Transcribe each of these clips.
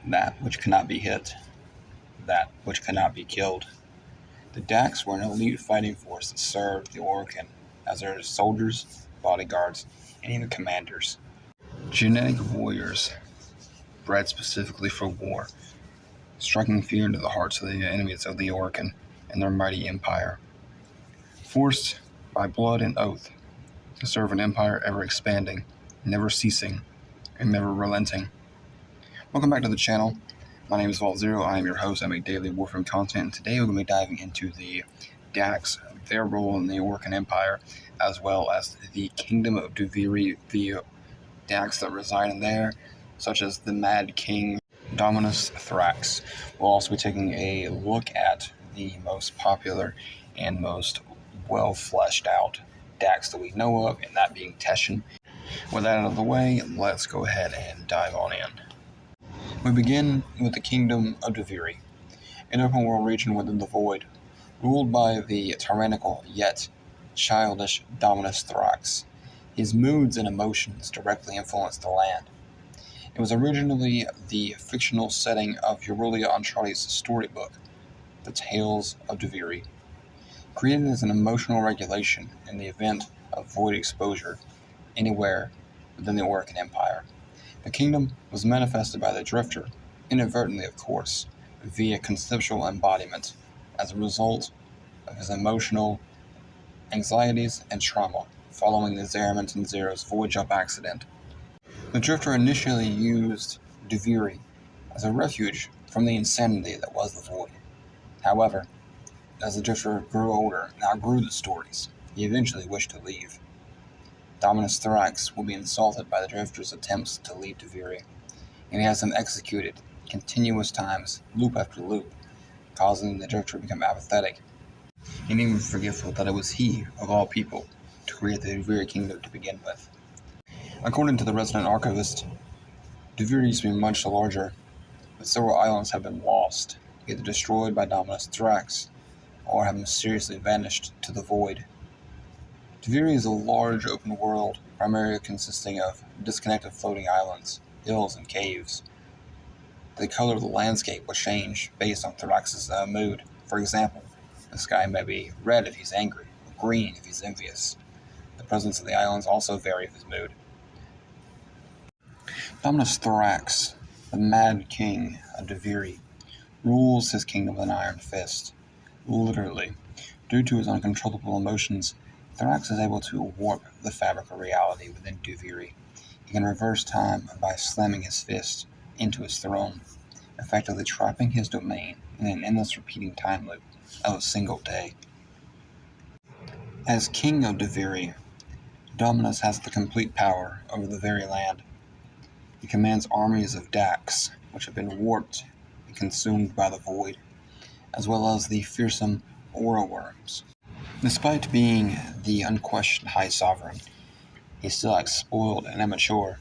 that which cannot be hit, that which cannot be killed. The Dax were an elite fighting force that served the Orokin as their soldiers, bodyguards, and even commanders. Genetic warriors, bred specifically for war, striking fear into the hearts of the enemies of the Orokin and their mighty empire. Forced by blood and oath to serve an empire ever expanding, never ceasing, and never relenting. Welcome back to the channel. My name is Vault0. I am your host. I make daily Warframe content, and today we're going to be diving into the Dax, their role in the Orokin Empire, as well as the Kingdom of Duviri, the Dax that reside in there, such as the Mad King Dominus Thrax. We'll also be taking a look at the most popular and most well-fleshed out Dax that we know of, and that being Teshin. With that out of the way, let's go ahead and dive on in. We begin with the Kingdom of Duviri, an open world region within the Void, ruled by the tyrannical yet childish Dominus Thrax. His moods and emotions directly influence the land. It was originally the fictional setting of Aurelia Andrade's storybook, The Tales of Duviri, created as an emotional regulation in the event of void exposure anywhere within the Orokin Empire. The kingdom was manifested by the Drifter, inadvertently of course, via conceptual embodiment, as a result of his emotional anxieties and trauma following the Zerament and Zero's void jump accident. The Drifter initially used Duviri as a refuge from the insanity that was the Void. However, as the Drifter grew older and outgrew the stories, he eventually wished to leave. Dominus Thrax will be insulted by the Drifter's attempts to leave Duviri, and he has him executed continuous times, loop after loop, causing the Drifter to become apathetic, and even forgetful that it was he, of all people, to create the Duviri kingdom to begin with. According to the resident archivist, Duviri used to be much larger, but several islands have been lost, either destroyed by Dominus Thrax, or have mysteriously vanished to the void. Duviri is a large open world, primarily consisting of disconnected floating islands, hills, and caves. The color of the landscape will change based on Thrax's mood. For example, the sky may be red if he's angry, or green if he's envious. The presence of the islands also vary with his mood. Dominus Thrax, the Mad King of Duviri, rules his kingdom with an iron fist. Literally, due to his uncontrollable emotions, Thrax is able to warp the fabric of reality within Duviri. He can reverse time by slamming his fist into his throne, effectively trapping his domain in an endless repeating time loop of a single day. As King of Duviri, Dominus has the complete power over the very land. He commands armies of Dax, which have been warped and consumed by the Void, as well as the fearsome aura worms. Despite being the unquestioned High Sovereign, he still acts spoiled and immature,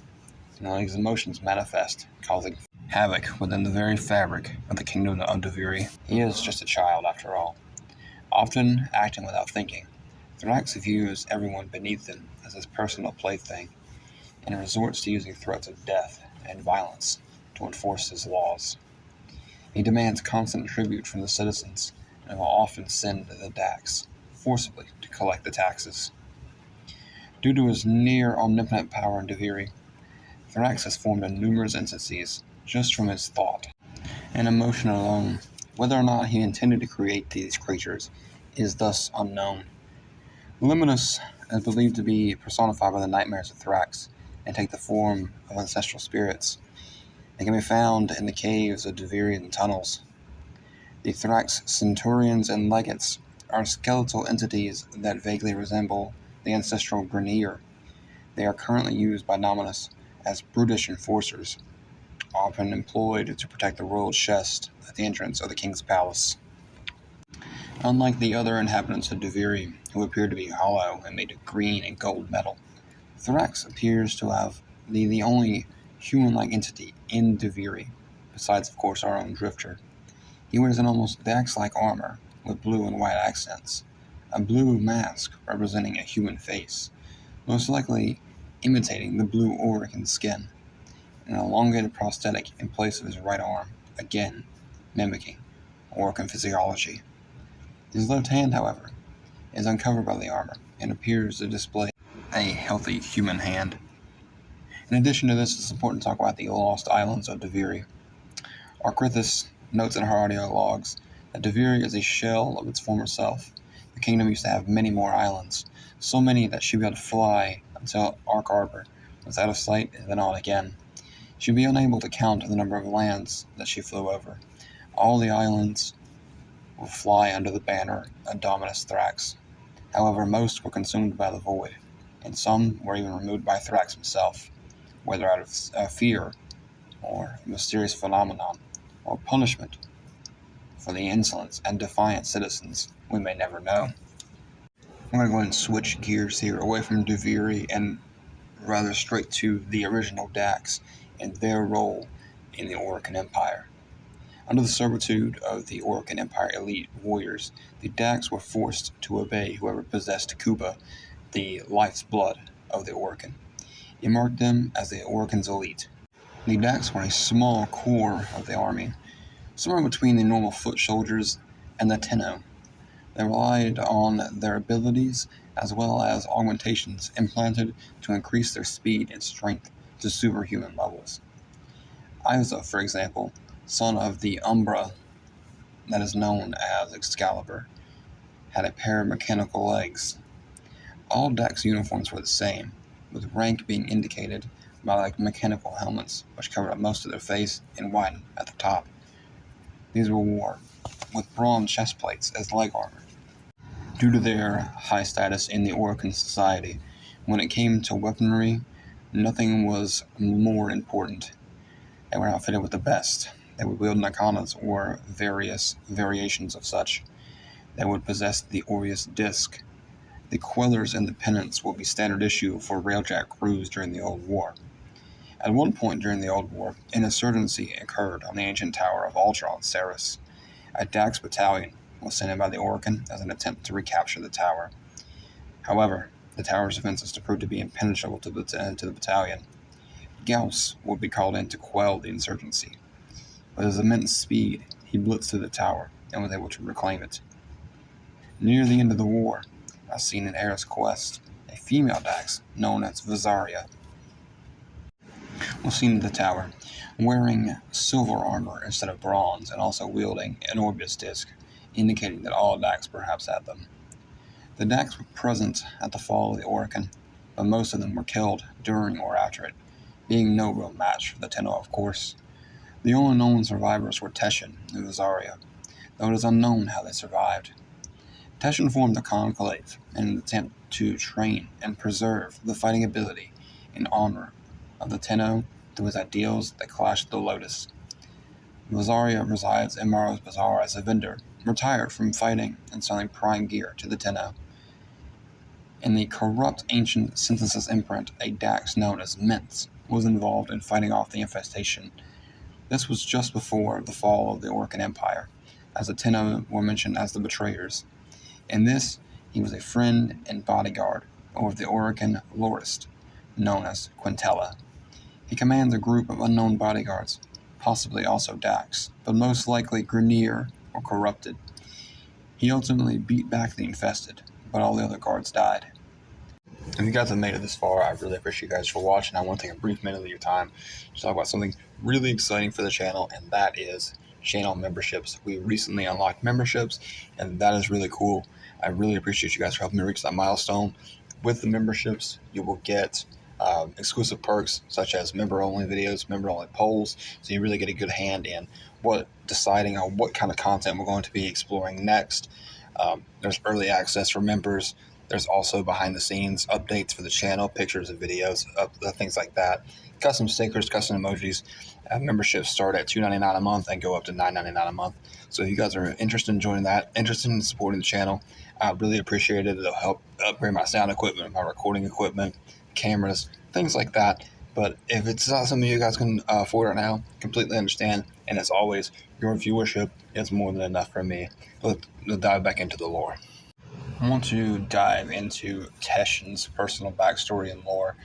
and let his emotions manifest, causing havoc within the very fabric of the Kingdom of Duviri. He is just a child, after all. Often acting without thinking, Thrax views everyone beneath him as his personal plaything, and resorts to using threats of death and violence to enforce his laws. He demands constant tribute from the citizens, and will often send the Dax forcibly to collect the taxes. Due to his near omnipotent power in Duviri, Thrax has formed numerous entities just from his thought and emotion alone. Whether or not he intended to create these creatures is thus unknown. Luminous is believed to be personified by the nightmares of Thrax and take the form of ancestral spirits. They can be found in the caves of Duvirian tunnels. The Thrax Centurions and Legates are skeletal entities that vaguely resemble the ancestral Grineer. They are currently used by Dominus as brutish enforcers, often employed to protect the royal chest at the entrance of the king's palace. Unlike the other inhabitants of Duviri, who appear to be hollow and made of green and gold metal, Thrax appears to have the only human-like entity in Duviri, besides of course our own Drifter. He wears an almost Dax-like armor with blue and white accents, a blue mask representing a human face, most likely imitating the blue Orokin skin, an elongated prosthetic in place of his right arm, again mimicking Orcan physiology. His left hand, however, is uncovered by the armor and appears to display a healthy human hand. In addition to this, it's important to talk about the lost islands of Duviri. Arcrithis notes in her audio logs that Duviri is a shell of its former self. The kingdom used to have many more islands, so many that she'd be able to fly until Ark Arbor was out of sight and then on again. She'd be unable to count the number of lands that she flew over. All the islands would fly under the banner of Dominus Thrax. However, most were consumed by the void, and some were even removed by Thrax himself, whether out of fear or a mysterious phenomenon, or punishment for the insolent and defiant citizens we may never know. I'm going to go ahead and switch gears here away from Duviri and rather straight to the original Dax and their role in the Orcan Empire. Under the servitude of the Orcan Empire elite warriors, the Dax were forced to obey whoever possessed Kuba, the life's blood of the Orcan. It marked them as the Orcan's elite. The Dax were a small core of the army, somewhere between the normal foot soldiers and the Tenno. They relied on their abilities as well as augmentations implanted to increase their speed and strength to superhuman levels. Isa, for example, son of the Umbra that is known as Excalibur, had a pair of mechanical legs. All Dax uniforms were the same, with rank being indicated by mechanical helmets, which covered up most of their face and widened at the top. These were worn with bronze chest plates as leg armor. Due to their high status in the Orcan society, when it came to weaponry, nothing was more important. They were outfitted with the best. They would wield nakanas or various variations of such. They would possess the Aureus disc. The Quellers and the Pennants would be standard issue for railjack crews during the Old War. At one point during the Old War, an insurgency occurred on the ancient tower of Ultra on Ceres. A Dax battalion was sent in by the Orcan as an attempt to recapture the tower. However, the tower's defenses proved to be impenetrable to the battalion. Gauss would be called in to quell the insurgency. With his immense speed, he blitzed through the tower and was able to reclaim it. Near the end of the war, as seen in Era's Quest, a female Dax, known as Vizaria, was seen at the tower, wearing silver armor instead of bronze and also wielding an Orbeus disc, indicating that all Dax perhaps had them. The Dax were present at the fall of the Orcan, but most of them were killed during or after it, being no real match for the Tenno, of course. The only known survivors were Teshin and Vizaria, though it is unknown how they survived. Teshin formed the Conclave in an attempt to train and preserve the fighting ability in honor of the Tenno through his ideals that clashed with the Lotus. Vizaria resides in Maro's Bazaar as a vendor, retired from fighting and selling prime gear to the Tenno. In the corrupt ancient synthesis imprint, a Dax known as Mintz was involved in fighting off the infestation. This was just before the fall of the Orcan Empire, as the Tenno were mentioned as the betrayers. In this, he was a friend and bodyguard over the Orcan Lorist, known as Quintella. He commands a group of unknown bodyguards, possibly also Dax, but most likely Grenier or corrupted. He ultimately beat back the infested, but all the other guards died. If you guys have made it this far, I really appreciate you guys for watching. I want to take a brief minute of your time to talk about something really exciting for the channel, and that is channel memberships. We recently unlocked memberships, and that is really cool. I really appreciate you guys for helping me reach that milestone. With the memberships, you will get exclusive perks such as member-only videos, member-only polls, so you really get a good hand in deciding on what kind of content we're going to be exploring next. There's early access for members. There's also behind-the-scenes updates for the channel, pictures and videos, things like that. Custom stickers, custom emojis. Memberships start at $2.99 a month and go up to $9.99 a month. So if you guys are interested in joining that, interested in supporting the channel, I really appreciate it. It'll help upgrade my sound equipment, my recording equipment, cameras, things like that. But if it's not something you guys can afford right now, completely understand. And as always, your viewership is more than enough for me. Let's dive back into the lore. I want to dive into Teshin's personal backstory and lore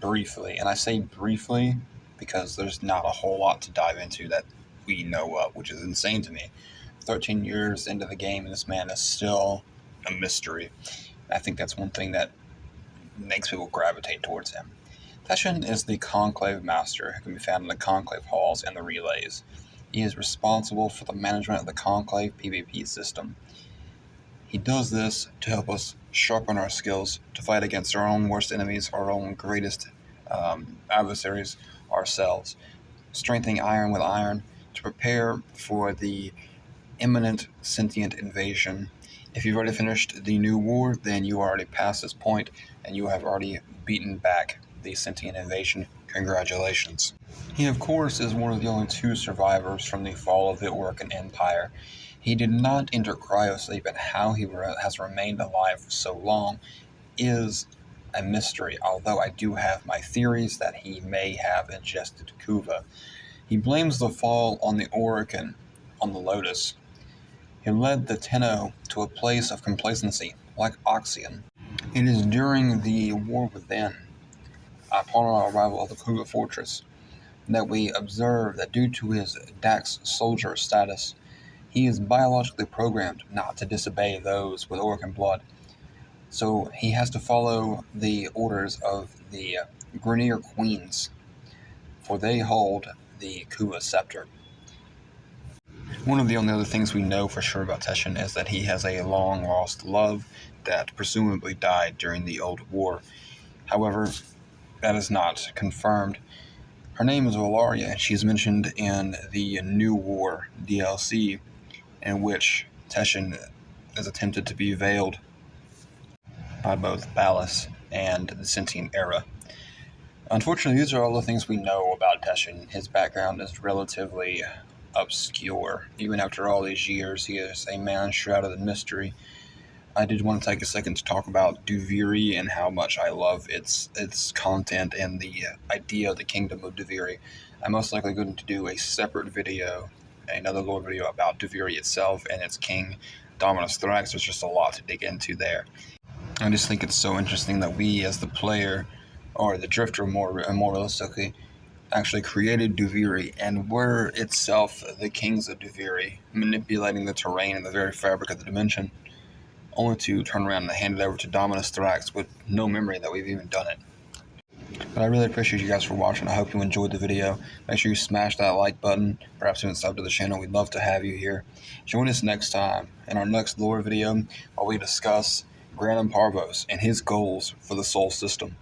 briefly. And I say briefly because there's not a whole lot to dive into that we know of, which is insane to me. 13 years into the game, and this man is still a mystery. I think that's one thing that makes people gravitate towards him. Teshin is the Conclave Master who can be found in the Conclave Halls and the Relays. He is responsible for the management of the Conclave PvP system. He does this to help us sharpen our skills to fight against our own worst enemies, our own greatest adversaries, ourselves. Strengthening iron with iron to prepare for the imminent sentient invasion. If you've already finished the new war, then you are already past this point, and you have already beaten back the sentient invasion. Congratulations. He, of course, is one of the only two survivors from the fall of the Orcan Empire. He did not enter cryosleep, and how he has remained alive for so long is a mystery, although I do have my theories that he may have ingested Kuva. He blames the fall on the Orcan, on the Lotus. He led the Tenno to a place of complacency, like Oxion. It is during the War Within, upon our arrival at the Kuva Fortress, that we observe that due to his Dax soldier status, he is biologically programmed not to disobey those with Orcan blood. So he has to follow the orders of the Grenier Queens, for they hold the Kuva scepter. One of the only other things we know for sure about Teshin is that he has a long-lost love that presumably died during the Old War. However, that is not confirmed. Her name is Valaria, and she's mentioned in the New War DLC, in which Teshin is attempted to be veiled by both Ballas and the Sentient Era. Unfortunately, these are all the things we know about Teshin. His background is relatively obscure. Even after all these years, he is a man shrouded in mystery. I did want to take a second to talk about Duviri and how much I love its content and the idea of the Kingdom of Duviri. I'm most likely going to do a separate video, another lore video about Duviri itself and its king, Dominus Thrax. There's just a lot to dig into there. I just think it's so interesting that we, as the player, or the drifter more realistically, actually created Duviri and were itself the kings of Duviri, manipulating the terrain and the very fabric of the dimension, only to turn around and hand it over to Dominus Thrax with no memory that we've even done it. But I really appreciate you guys for watching. I hope you enjoyed the video. Make sure you smash that like button. Perhaps even sub to the channel. We'd love to have you here. Join us next time in our next lore video while we discuss Granum Parvos and his goals for the Sol system.